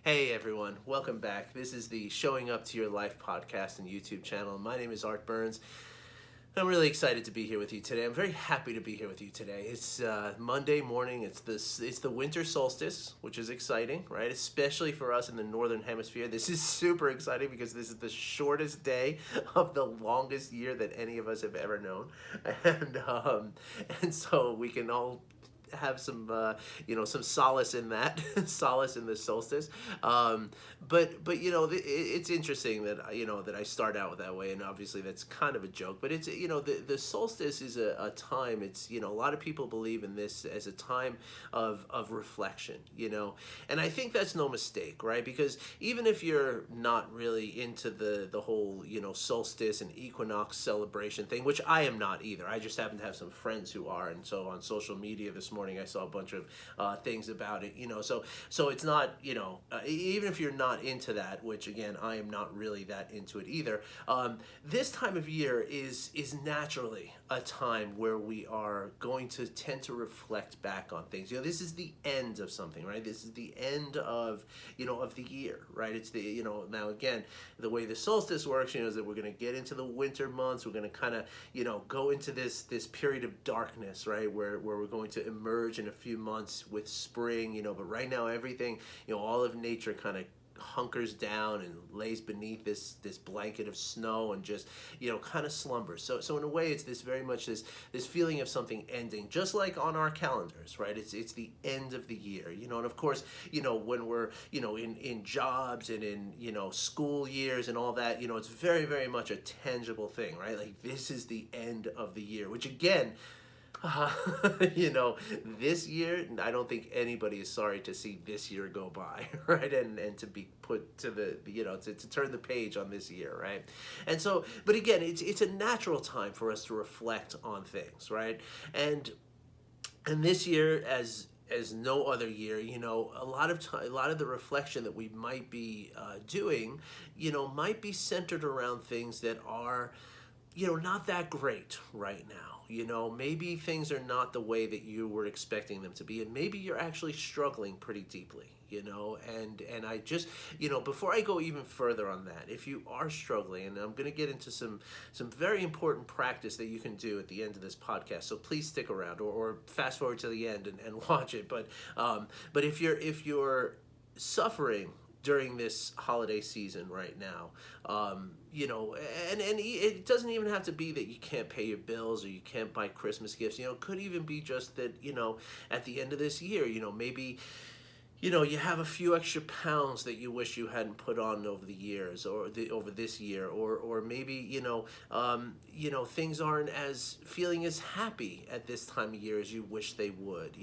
Hey everyone, welcome back. This is the Showing Up to Your Life podcast and YouTube channel. My name is Art Burns. I'm really excited to be here with you today. I'm very happy to be here with you today. It's Monday morning. It's the winter solstice, which is exciting, right? Especially for us in the northern hemisphere. This is super exciting because this is the shortest day of the longest year that any of us have ever known, and so we can all have some solace in that, solace in the solstice. But it's interesting that that I start out that way, and obviously that's kind of a joke. But it's the solstice is a time. It's a lot of people believe in this as a time of reflection. And I think that's no mistake, right? Because even if you're not really into the whole solstice and equinox celebration thing, which I am not either. I just happen to have some friends who are, and so on social media this morning I saw a bunch of things about it. So it's not even if you're not into that, which again I am not really that into it either. This time of year is naturally a time where we are going to tend to reflect back on things. This is the end of something, right? This is the end of of the year, right? It's the now again, the way the solstice works, is that we're going to get into the winter months. We're going to kind of go into this period of darkness, right? Where we're going to emerge in a few months with spring, but right now everything, all of nature kind of hunkers down and lays beneath this blanket of snow and just kind of slumbers. So in a way it's this very much this feeling of something ending, just like on our calendars, right? It's the end of the year, and of course when we're in jobs and in school years and all that, it's very, very much a tangible thing, right? Like, this is the end of the year, which again, this year, I don't think anybody is sorry to see this year go by, right? And to be put to to turn the page on this year, right? And so, but again, it's a natural time for us to reflect on things, right? And this year, as no other year, a lot of the reflection that we might be doing, might be centered around things that are not that great right now. Maybe things are not the way that you were expecting them to be, and maybe you're actually struggling pretty deeply, and I just, before I go even further on that, if you are struggling, and I'm going to get into some very important practice that you can do at the end of this podcast, so please stick around or fast forward to the end and watch it. But if you're suffering during this holiday season right now, and it doesn't even have to be that you can't pay your bills or you can't buy Christmas gifts. It could even be just that, at the end of this year, maybe you have a few extra pounds that you wish you hadn't put on over the years or over this year, or maybe things aren't feeling as happy at this time of year as you wish they would.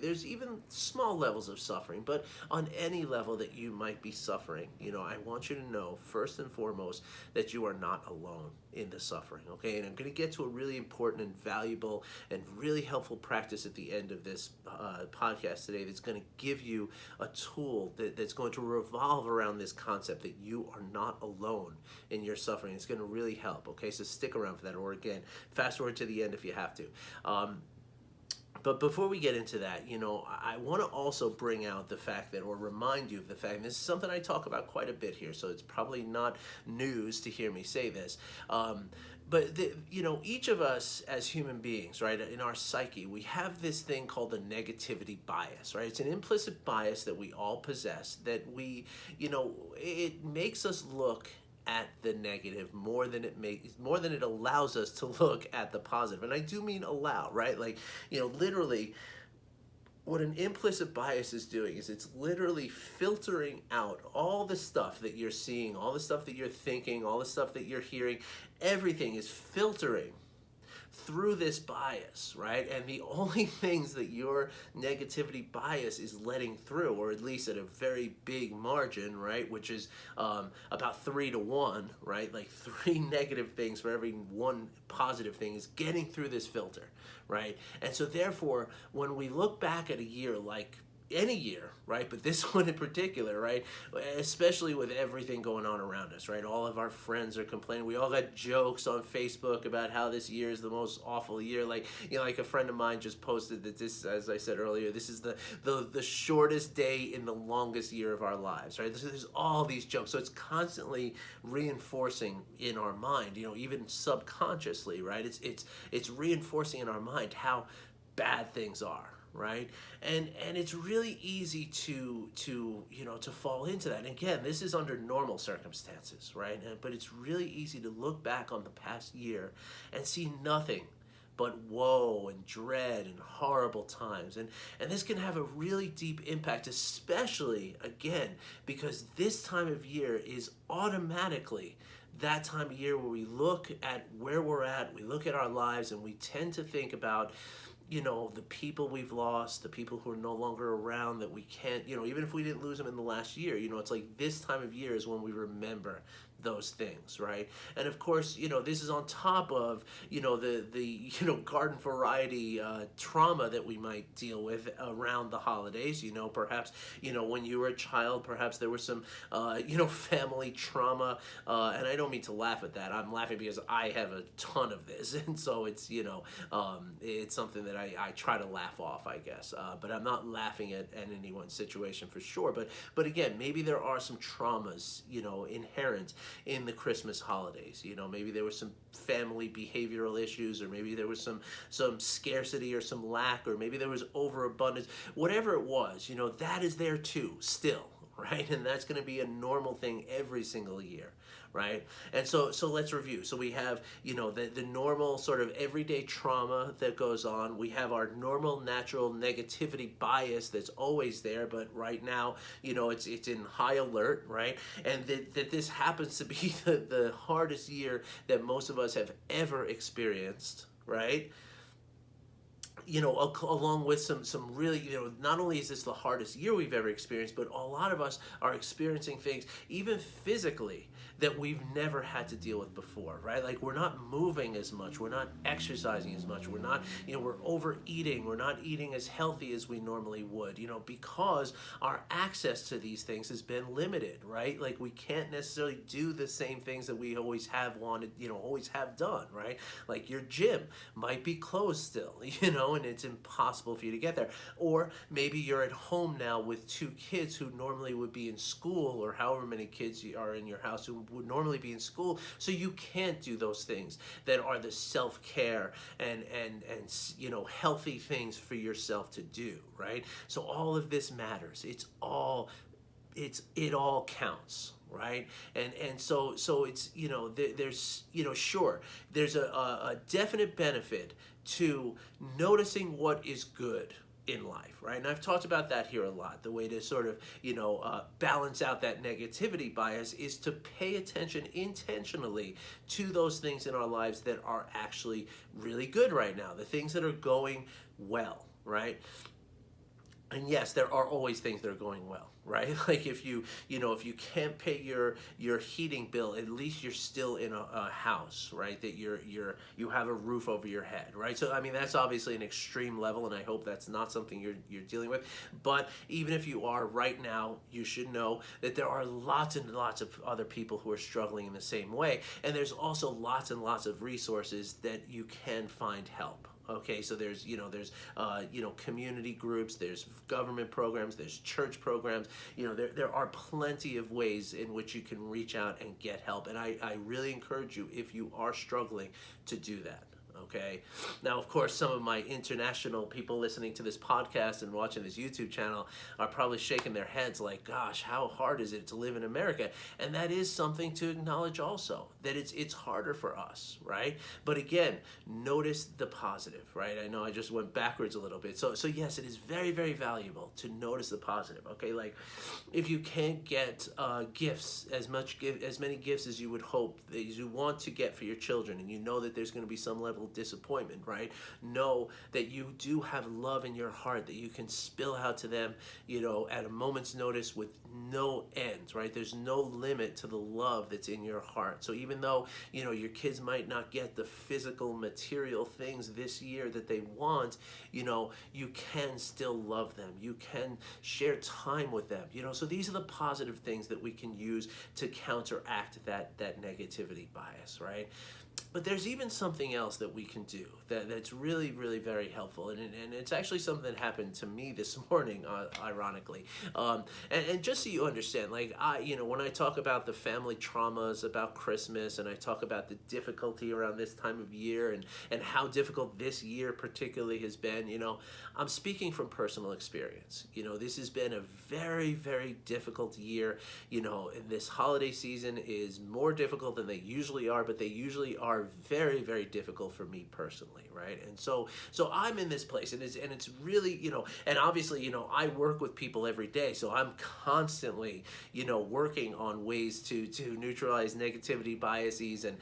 There's even small levels of suffering, but on any level that you might be suffering, I want you to know first and foremost that you are not alone in the suffering. Okay, and I'm going to get to a really important and valuable and really helpful practice at the end of this podcast today that's going to give you a tool that's going to revolve around this concept that you are not alone in your suffering. It's going to really help. Okay, so stick around for that, or again, fast forward to the end if you have to. But before we get into that, I want to also bring out the fact that, or remind you of the fact, and this is something I talk about quite a bit here, so it's probably not news to hear me say this. But each of us as human beings, right, in our psyche, we have this thing called the negativity bias, right? It's an implicit bias that we all possess, that it makes us look at the negative more than it allows us to look at the positive. And I do mean allow, right? Like, literally, what an implicit bias is doing is it's literally filtering out all the stuff that you're seeing, all the stuff that you're thinking, all the stuff that you're hearing. Everything is filtering through this bias, right? And the only things that your negativity bias is letting through, or at least at a very big margin, right, which is about 3 to 1, right? Like 3 negative things for every 1 positive thing is getting through this filter, right? And so therefore, when we look back at a year like any year, right? But this one in particular, right? Especially with everything going on around us, right? All of our friends are complaining. We all got jokes on Facebook about how this year is the most awful year. Like, like a friend of mine just posted that this, as I said earlier, this is the shortest day in the longest year of our lives, right? There's all these jokes. So it's constantly reinforcing in our mind, even subconsciously, right? It's reinforcing in our mind how bad things are, right? And it's really easy to fall into that. And again, this is under normal circumstances, right? But it's really easy to look back on the past year and see nothing but woe and dread and horrible times. And this can have a really deep impact, especially, again, because this time of year is automatically that time of year where we look at where we're at, we look at our lives, and we tend to think about the people we've lost, the people who are no longer around that we can't, even if we didn't lose them in the last year, it's like this time of year is when we remember those things, right? And of course, this is on top of, the garden variety trauma that we might deal with around the holidays. Perhaps, when you were a child, perhaps there was some, family trauma. And I don't mean to laugh at that. I'm laughing because I have a ton of this. And so it's, it's something that I try to laugh off, I guess. But I'm not laughing at anyone's situation for sure. But again, maybe there are some traumas, inherent in the Christmas holidays. Maybe there was some family behavioral issues, or maybe there was some scarcity or some lack, or maybe there was overabundance. Whatever it was, that is there too, still, right? And that's going to be a normal thing every single year, right? And so let's review. So we have, the normal sort of everyday trauma that goes on. We have our normal natural negativity bias that's always there, but right now, it's in high alert, right? And that this happens to be the hardest year that most of us have ever experienced, right? Along with some really, not only is this the hardest year we've ever experienced, but a lot of us are experiencing things, even physically, that we've never had to deal with before, right? Like, we're not moving as much, we're not exercising as much, we're not, we're overeating, we're not eating as healthy as we normally would, because our access to these things has been limited, right? Like, we can't necessarily do the same things that we always have wanted, always have done, right? Like, your gym might be closed still, and it's impossible for you to get there. Or maybe you're at home now with 2 kids who normally would be in school, or however many kids are in your house who would normally be in school, so you can't do those things that are the self-care and healthy things for yourself to do, right? So all of this matters. It all counts, right? And so it's, there's, sure, there's a definite benefit to noticing what is good in life, right? And I've talked about that here a lot. The way to sort of, balance out that negativity bias is to pay attention intentionally to those things in our lives that are actually really good right now, the things that are going well, right? And yes, there are always things that are going well, right? Like, if you can't pay your heating bill, at least you're still in a house, right? That you have a roof over your head, right? So, I mean, that's obviously an extreme level, and I hope that's not something you're dealing with. But even if you are right now, you should know that there are lots and lots of other people who are struggling in the same way. And there's also lots and lots of resources that you can find help. Okay, so there's community groups, there's government programs, there's church programs. There are plenty of ways in which you can reach out and get help. And I really encourage you, if you are struggling, to do that. Okay. Now, of course, some of my international people listening to this podcast and watching this YouTube channel are probably shaking their heads like, gosh, how hard is it to live in America? And that is something to acknowledge also, that it's harder for us, right? But again, notice the positive, right? I know I just went backwards a little bit. So yes, it is very, very valuable to notice the positive, okay? Like, if you can't get gifts, as many gifts as you would hope, as you want to get for your children, and you know that there's going to be some level of disappointment, right? Know that you do have love in your heart that you can spill out to them, at a moment's notice with no end, right? There's no limit to the love that's in your heart. So even though, your kids might not get the physical material things this year that they want, you can still love them. You can share time with them, so these are the positive things that we can use to counteract that negativity bias, right? But there's even something else that we can do that's really, really very helpful. And it's actually something that happened to me this morning, ironically. And just so you understand, like, when I talk about the family traumas about Christmas, and I talk about the difficulty around this time of year, and how difficult this year particularly has been, I'm speaking from personal experience. This has been a very, very difficult year. And this holiday season is more difficult than they usually are, but they usually are very, very difficult for me personally, right? And so I'm in this place, and it's really, and obviously, I work with people every day, so I'm constantly, working on ways to neutralize negativity biases, and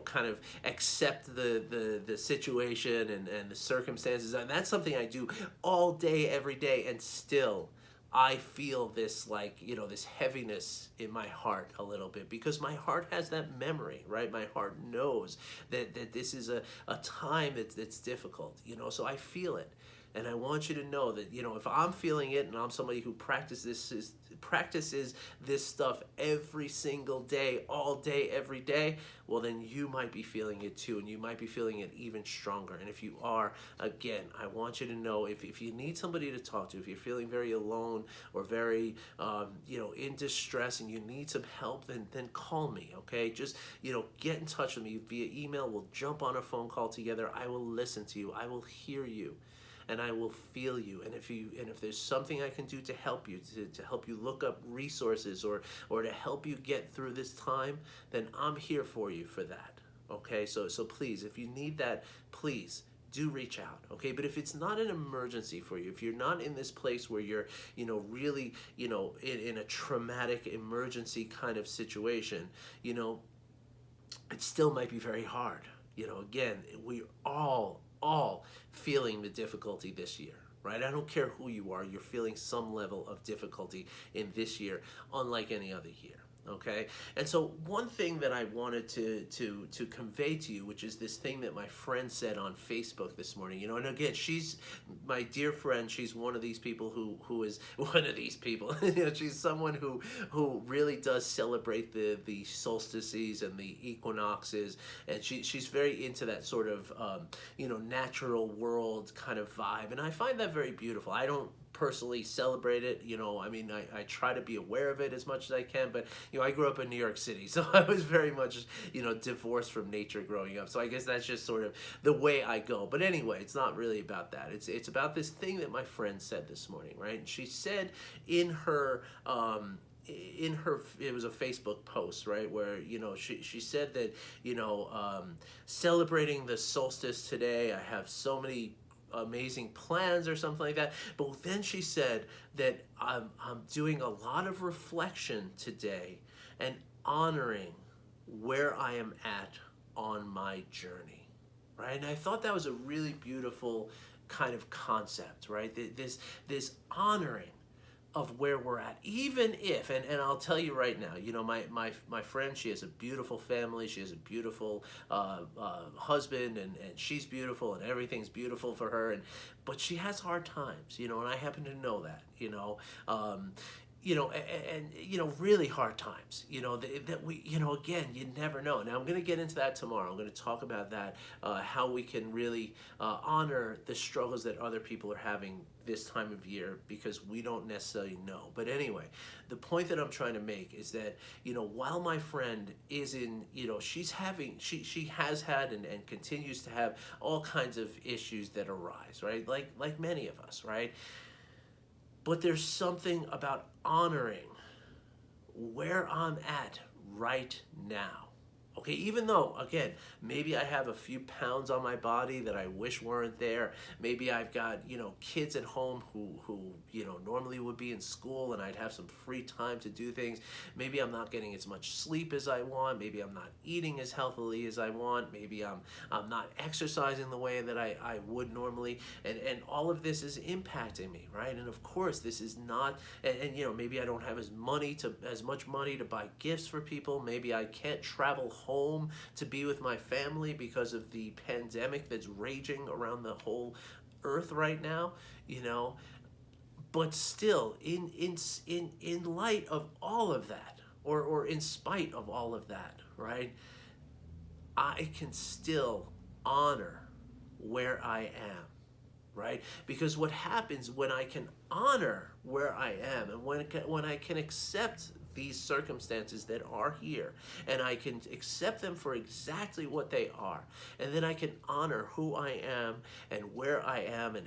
kind of accept the situation and the circumstances, and that's something I do all day, every day, and still I feel this, like, this heaviness in my heart a little bit, because my heart has that memory, right? My heart knows that this is a time that's difficult, so I feel it. And I want you to know that, if I'm feeling it, and I'm somebody who practices this stuff every single day, all day, every day, well, then you might be feeling it too, and you might be feeling it even stronger. And if you are, again, I want you to know, if you need somebody to talk to, if you're feeling very alone, or very, in distress, and you need some help, then call me, okay? Just, get in touch with me via email. We'll jump on a phone call together. I will listen to you. I will hear you. And I will feel you. And if there's something I can do to help you, to help you look up resources, or to help you get through this time, then I'm here for you for that. Okay? So please, if you need that, please do reach out, okay? But if it's not an emergency for you, if you're not in this place where you're, really, in a traumatic emergency kind of situation, it still might be very hard. Again, we all feeling the difficulty this year, right? I don't care who you are, you're feeling some level of difficulty in this year, unlike any other year. Okay, and so one thing that I wanted to convey to you, which is this thing that my friend said on Facebook this morning, and again, she's my dear friend. She's one of these people who is one of these people. She's someone who really does celebrate the solstices and the equinoxes, and she's very into that sort of natural world kind of vibe, and I find that very beautiful. I don't personally celebrate it, I try to be aware of it as much as I can, but I grew up in New York City, so I was very much divorced from nature growing up, so I guess that's just sort of the way I go. But anyway, it's not really about that. It's about this thing that my friend said this morning, right? And she said in her it was a Facebook post, right, where she said that celebrating the solstice today, I have so many amazing plans, or something like that. But then she said that I'm doing a lot of reflection today, and honoring where I am at on my journey, right? And I thought that was a really beautiful kind of concept, right? This honoring of where we're at, even if, and I'll tell you right now, my friend, she has a beautiful family, she has a beautiful husband, and she's beautiful, and everything's beautiful for her, but she has hard times, and I happen to know that, really hard times, that we, again, you never know. Now, I'm going to get into that tomorrow. I'm going to talk about that, how we can really honor the struggles that other people are having this time of year, because we don't necessarily know. But anyway, the point that I'm trying to make is that, while my friend is in, she has had and continues to have all kinds of issues that arise, right? Like many of us, right? But there's something about honoring where I'm at right now, Okay, even though, again, maybe I have a few pounds on my body that I wish weren't there. Maybe I've got, kids at home who normally would be in school and I'd have some free time to do things. Maybe I'm not getting as much sleep as I want. Maybe I'm not eating as healthily as I want. Maybe I'm not exercising the way that I would normally. And all of this is impacting me, right? And of course, this is not, and maybe I don't have as much money to buy gifts for people. Maybe I can't travel home to be with my family because of the pandemic that's raging around the whole earth right now, but still, in light of all of that, or in spite of all of that, right, I can still honor where I am, right? Because what happens when I can honor where I am, and when I can accept these circumstances that are here, and I can accept them for exactly what they are, and then I can honor who I am and where I am, and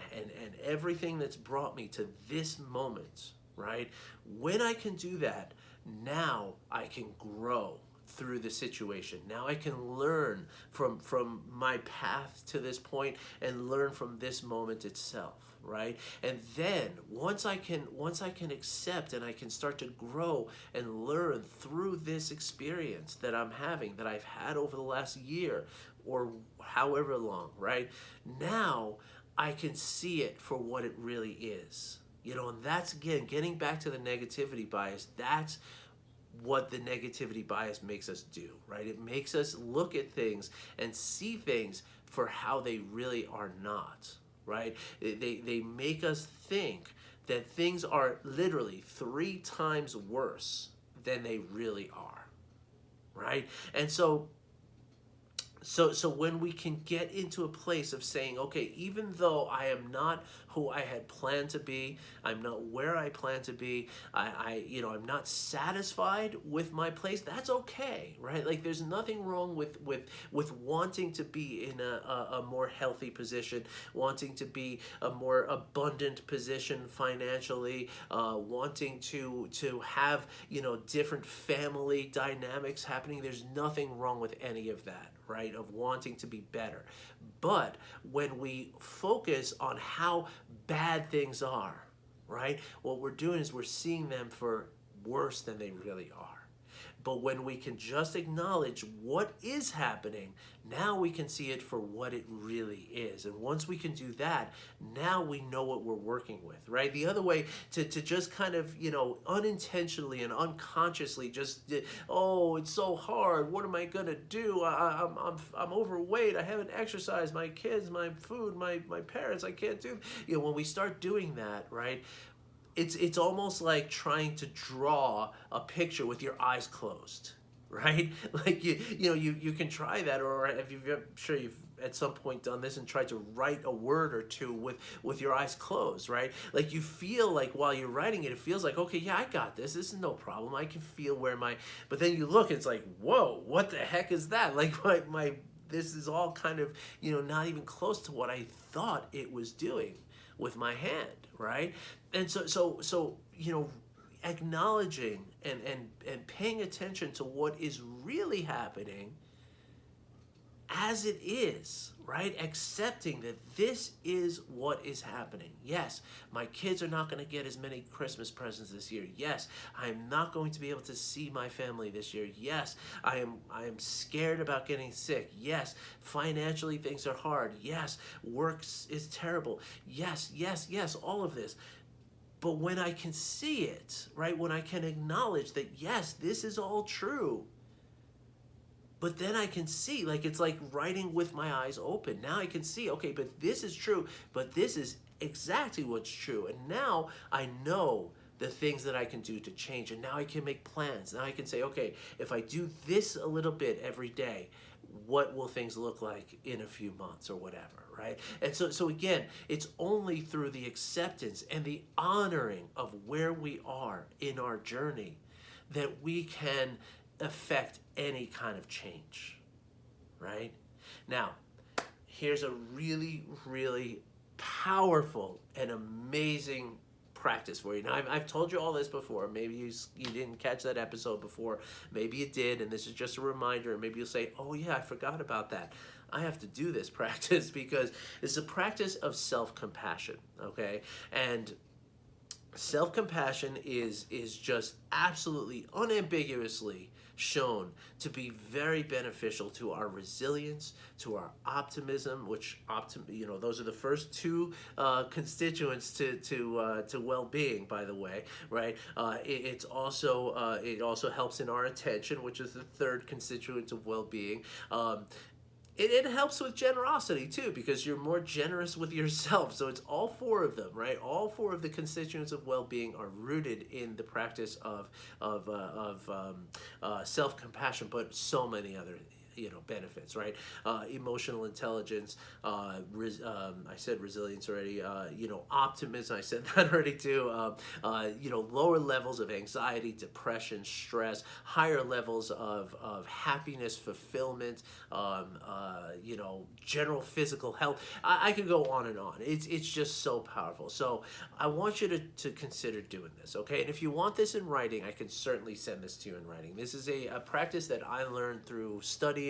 everything that's brought me to this moment, right? When I can do that, now I can grow through the situation. Now I can learn from my path to this point and learn from this moment itself, right? And then once I can accept and I can start to grow and learn through this experience that I'm having, that I've had over the last year or however long, right? Now I can see it for what it really is. And that's, again, getting back to the negativity bias. That's what the negativity bias makes us do, right? It makes us look at things and see things for how they really are not, right? They make us think that things are literally 3 times worse than they really are, right? And so when we can get into a place of saying, okay, even though I am not who I had planned to be, I'm not where I plan to be, I'm not satisfied with my place, that's okay, right? Like, there's nothing wrong with wanting to be in a more healthy position, wanting to be a more abundant position financially, wanting to have, different family dynamics happening. There's nothing wrong with any of that, right? Of wanting to be better. But when we focus on how bad things are, right, what we're doing is we're seeing them for worse than they really are. But when we can just acknowledge what is happening, now we can see it for what it really is. And once we can do that, now we know what we're working with, right? The other way to just kind of, unintentionally and unconsciously just, oh, it's so hard. What am I going to do? I'm overweight. I haven't exercised. My kids, my food, my parents, I can't do. When we start doing that, right? It's almost like trying to draw a picture with your eyes closed, right? Like you can try that, or if I'm sure you've at some point done this and tried to write a word or two with your eyes closed, right? Like, you feel like while you're writing it, it feels like, okay, yeah, I got this. This is no problem. I can feel where but then you look, it's like, whoa, what the heck is that? Like this is all kind of, not even close to what I thought it was doing with my hand, right? And so acknowledging and paying attention to what is really happening as it is, right? Accepting that this is what is happening. Yes, my kids are not going to get as many Christmas presents this year. Yes, I am not going to be able to see my family this year. Yes, I am scared about getting sick. Yes, financially things are hard. Yes, work is terrible. Yes, all of this. But when I can see it, right? When I can acknowledge that, yes, this is all true. But then I can see, like, it's like writing with my eyes open. Now I can see, okay, but this is true, but this is exactly what's true. And now I know the things that I can do to change. And now I can make plans. Now I can say, okay, if I do this a little bit every day, what will things look like in a few months or whatever, right? And so again, it's only through the acceptance and the honoring of where we are in our journey that we can affect any kind of change, right? Now, here's a really, really powerful and amazing practice for you. Now, I've told you all this before. Maybe you didn't catch that episode before. Maybe you did, and this is just a reminder. Maybe you'll say, oh yeah, I forgot about that. I have to do this practice because it's a practice of self-compassion, okay? And self-compassion is just absolutely unambiguously shown to be very beneficial to our resilience, to our optimism, which those are the first two constituents to well-being, by the way, right? It also helps in our attention, which is the third constituent of well-being. It helps with generosity too, because you're more generous with yourself. So it's all four of them, right? All four of the constituents of well-being are rooted in the practice of self-compassion, but so many other benefits, right? Emotional intelligence, I said resilience already, optimism, I said that already too, lower levels of anxiety, depression, stress, higher levels of happiness, fulfillment, general physical health. I could go on and on. It's just so powerful. So I want you to consider doing this, okay? And if you want this in writing, I can certainly send this to you in writing. This is a practice that I learned through studying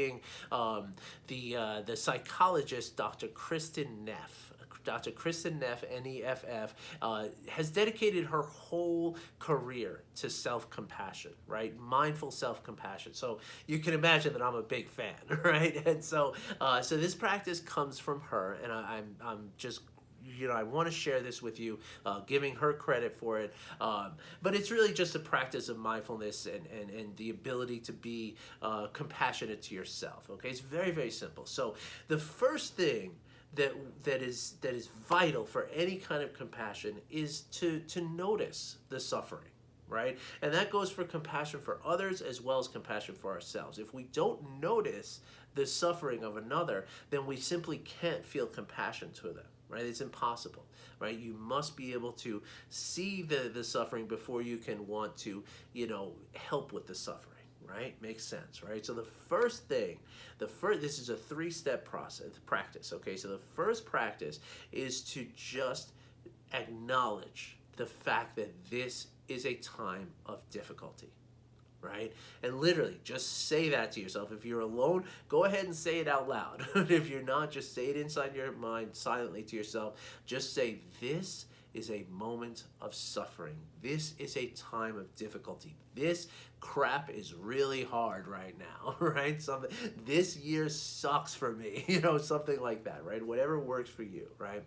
the psychologist Dr. Kristen Neff. Dr. Kristen Neff, N-E-F-F, has dedicated her whole career to self-compassion, right? Mindful self-compassion. So you can imagine that I'm a big fan, right? And so this practice comes from her, and I'm just I want to share this with you, giving her credit for it. But it's really just a practice of mindfulness and the ability to be compassionate to yourself. Okay, it's very, very simple. So the first thing that is vital for any kind of compassion is to notice the suffering. Right? And that goes for compassion for others as well as compassion for ourselves. If we don't notice the suffering of another, then we simply can't feel compassion to them. Right? It's impossible, right? You must be able to see the suffering before you can want to, help with the suffering, right? Makes sense, right? So the first thing, this is a three-step practice, okay? So the first practice is to just acknowledge the fact that this is a time of difficulty. Right? And literally, just say that to yourself. If you're alone, go ahead and say it out loud. If you're not, just say it inside your mind silently to yourself. Just say, this is a moment of suffering. This is a time of difficulty. This crap is really hard right now, right? This year sucks for me, something like that, right? Whatever works for you, right?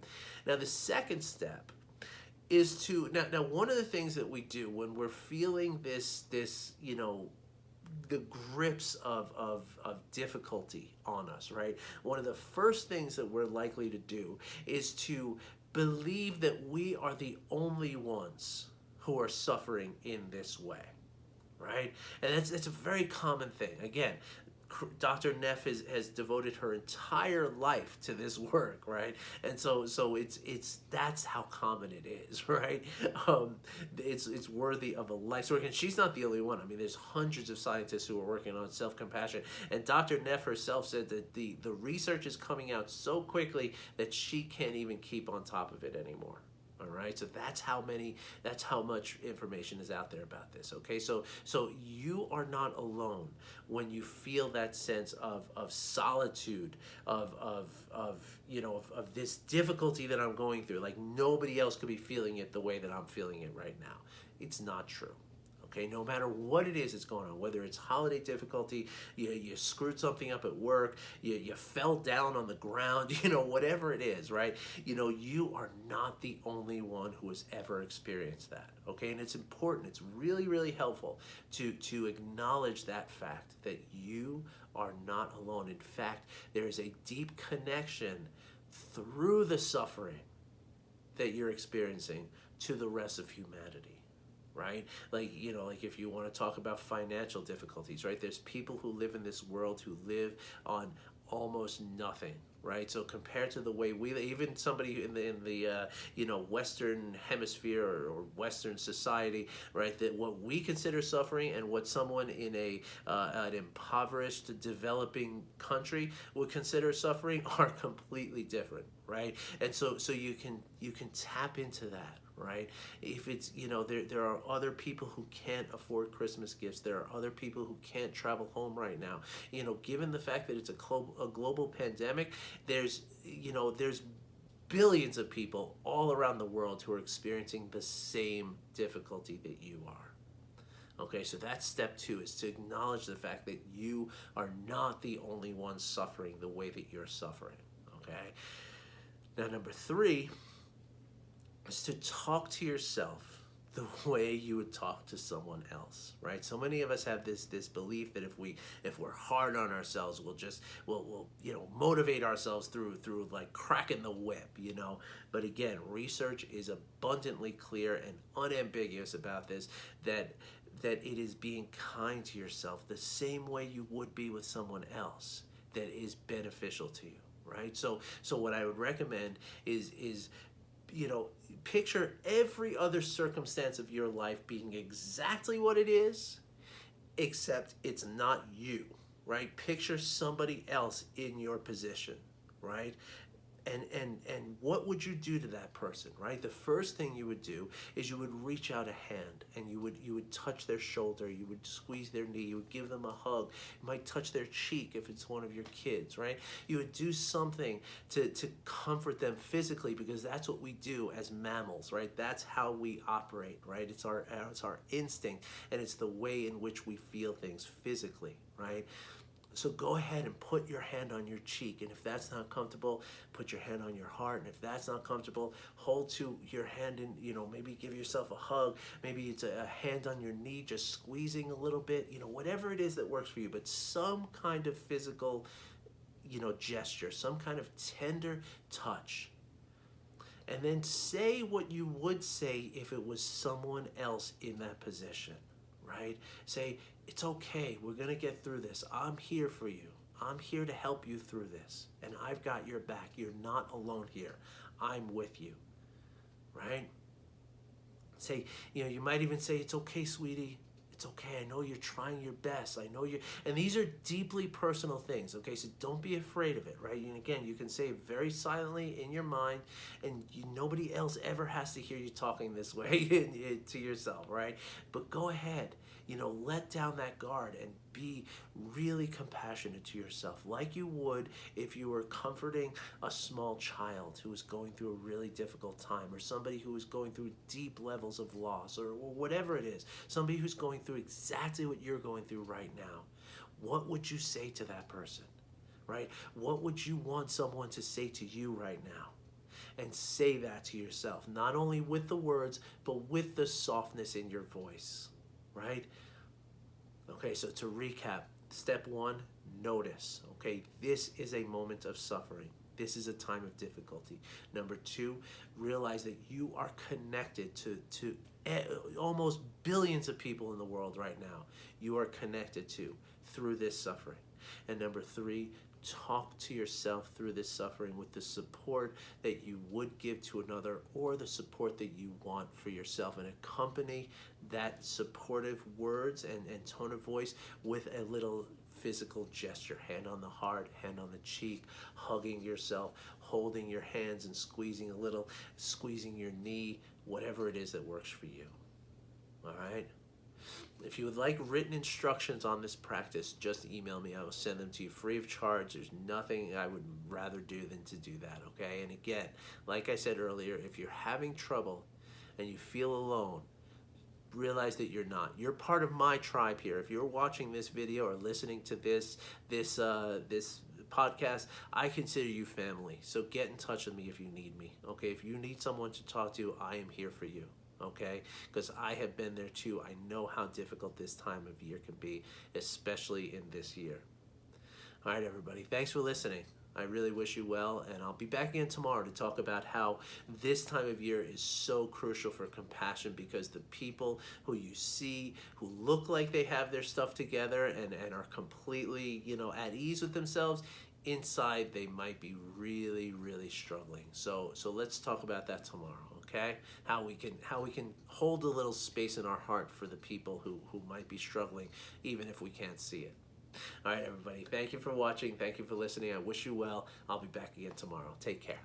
Now, the second step is to now one of the things that we do when we're feeling this the grips of difficulty on us, right? One of the first things that we're likely to do is to believe that we are the only ones who are suffering in this way, right? And that's a very common thing. Again, Dr. Neff has devoted her entire life to this work, right? And so it's that's how common it is, right? It's worthy of a life's work, and she's not the only one. I mean, there's hundreds of scientists who are working on self-compassion, and Dr. Neff herself said that the research is coming out so quickly that she can't even keep on top of it anymore. All right, so that's how much information is out there about this. Okay, so you are not alone when you feel that sense of solitude, of this difficulty that I'm going through. Like nobody else could be feeling it the way that I'm feeling it right now. It's not true. Okay, no matter what it is that's going on, whether it's holiday difficulty, you screwed something up at work, you fell down on the ground, whatever it is, right? You are not the only one who has ever experienced that, okay? And it's important, it's really, really helpful to acknowledge that fact that you are not alone. In fact, there is a deep connection through the suffering that you're experiencing to the rest of humanity. Right? Like if you want to talk about financial difficulties, right? There's people who live in this world who live on almost nothing, right? So compared to the way we live, even somebody in the Western hemisphere or Western society, right? That what we consider suffering and what someone in an impoverished developing country would consider suffering are completely different, right? And so you can tap into that. right? If it's, there are other people who can't afford Christmas gifts. There are other people who can't travel home right now. Given the fact that it's a global pandemic, there's billions of people all around the world who are experiencing the same difficulty that you are. Okay, so that's step two, is to acknowledge the fact that you are not the only one suffering the way that you're suffering. Okay? Now, number three is to talk to yourself the way you would talk to someone else, right? So many of us have this belief that if we're hard on ourselves, we'll motivate ourselves through like cracking the whip. But again, research is abundantly clear and unambiguous about this, that it is being kind to yourself the same way you would be with someone else that is beneficial to you, right? So what I would recommend is picture every other circumstance of your life being exactly what it is, except it's not you, right? Picture somebody else in your position, right? And what would you do to that person, right? The first thing you would do is you would reach out a hand and you would touch their shoulder, you would squeeze their knee, you would give them a hug, you might touch their cheek if it's one of your kids, right? You would do something to comfort them physically, because that's what we do as mammals, right? That's how we operate, right? It's our instinct, and it's the way in which we feel things physically, right? So go ahead and put your hand on your cheek, and if that's not comfortable, put your hand on your heart, and if that's not comfortable, hold to your hand and, maybe give yourself a hug. Maybe it's a hand on your knee, just squeezing a little bit, whatever it is that works for you, but some kind of physical, gesture, some kind of tender touch. And then say what you would say if it was someone else in that position, right? Say, it's okay, we're gonna get through this. I'm here for you. I'm here to help you through this. And I've got your back. You're not alone here. I'm with you, right? Say, you might even say, it's okay, sweetie. It's okay, I know you're trying your best. I know you, and these are deeply personal things, okay? So don't be afraid of it, right? And again, you can say it very silently in your mind, and nobody else ever has to hear you talking this way to yourself, right? But go ahead, let down that guard and be really compassionate to yourself, like you would if you were comforting a small child who is going through a really difficult time, or somebody who is going through deep levels of loss, or whatever it is, somebody who's going through exactly what you're going through right now. What would you say to that person, right? What would you want someone to say to you right now? And say that to yourself, not only with the words, but with the softness in your voice, right? Okay, so to recap, step one, notice. Okay, this is a moment of suffering. This is a time of difficulty. Number two, realize that you are connected to almost billions of people in the world right now. You are connected to through this suffering. And number three, talk to yourself through this suffering with the support that you would give to another, or the support that you want for yourself, and accompany that supportive words and tone of voice with a little physical gesture. Hand on the heart, hand on the cheek, hugging yourself, holding your hands and squeezing a little, squeezing your knee, whatever it is that works for you. All right? If you would like written instructions on this practice, just email me. I will send them to you free of charge. There's nothing I would rather do than to do that, okay? And again, like I said earlier, if you're having trouble and you feel alone, realize that you're not. You're part of my tribe here. If you're watching this video or listening to this podcast, I consider you family. So get in touch with me if you need me, okay? If you need someone to talk to, I am here for you. Okay, because I have been there too. I know how difficult this time of year can be, especially in this year. All right, everybody, thanks for listening. I really wish you well, and I'll be back again tomorrow to talk about how this time of year is so crucial for compassion, because the people who you see who look like they have their stuff together and are completely, at ease with themselves, inside they might be really, really struggling. So let's talk about that tomorrow. Okay, how we can hold a little space in our heart for the people who might be struggling, even if we can't see it. All right, everybody, thank you for watching. Thank you for listening. I wish you well. I'll be back again tomorrow. Take care.